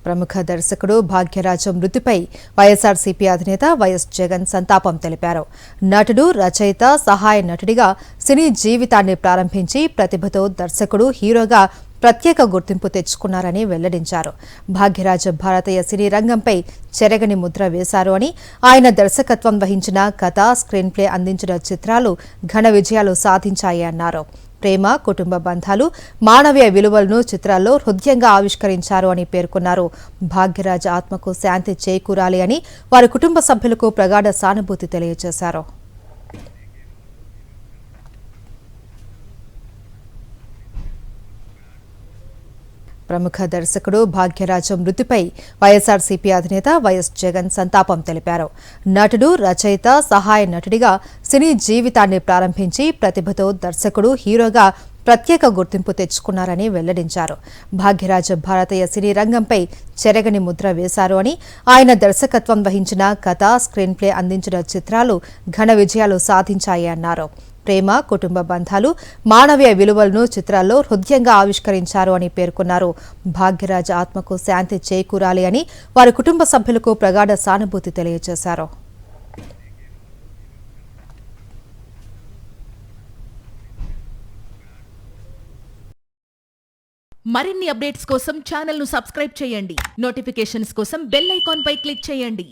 ప్రముఖ దర్శకుడు భాగ్యరాజు మృతిపై వైఎస్ఆర్సీపీ అధినేత వైఎస్ జగన్ సంతాపం తెలిపారు. నటుడు, రచయిత, సహాయ నటుడిగా సినీ జీవితాన్ని ప్రారంభించి ప్రతిభతో దర్శకుడు, హీరోగా ప్రత్యేక గుర్తింపు తెచ్చుకున్నారని వెల్లడించారు. భాగ్యరాజు భారతీయ సినీ రంగంపై చెరగని ముద్ర వేశారు అని, ఆయన దర్శకత్వం వహించిన కథ, స్క్రీన్ ప్లే అందించిన చిత్రాలు ఘన విజయాలు సాధించాయి అన్నారు. ప్రేమ, కుటుంబ బంధాలు, మానవీయ విలువలను చిత్రాల్లో హృదయంగా ఆవిష్కరించారు అని పేర్కొన్నారు. భాగ్యరాజ్ ఆత్మకు శాంతి చేకూరాలి అని వారి కుటుంబ సభ్యులకు ప్రగాఢ సానుభూతి తెలియజేశారు. ప్రముఖ దర్శకుడు భాగ్యరాజు మృతిపై వైఎస్ఆర్సీపీ అధినేత వైఎస్ జగన్ సంతాపం తెలిపారు. నటుడు, రచయిత, సహాయ నటుడిగా సినీ జీవితాన్ని ప్రారంభించి ప్రతిభతో దర్శకుడు, హీరోగా ప్రత్యేక గుర్తింపు తెచ్చుకున్నారని వెల్లడించారు. భాగ్యరాజు భారతీయ సినీ రంగంపై చెరగని ముద్ర వేశారు అని, ఆయన దర్శకత్వం వహించిన కథ, స్క్రీన్ ప్లే అందించిన చిత్రాలు ఘన విజయాలు సాధించాయి అన్నారు. ప్రేమ, కుటుంబ బంధాలు, మానవీయ విలువలను చిత్రాల్లో హృదయంగా ఆవిష్కరించారు అని పేర్కొన్నారు. భాగ్యరాజ్ ఆత్మకు శాంతి చేకూరాలి అని వారి కుటుంబ సభ్యులకు ప్రగాఢ సానుభూతి తెలియజేశారు. మరిన్ని అప్డేట్స్ కోసం ఛానల్ ను సబ్స్క్రైబ్ చేయండి. నోటిఫికేషన్స్ కోసం బెల్ ఐకాన్ పై క్లిక్ చేయండి.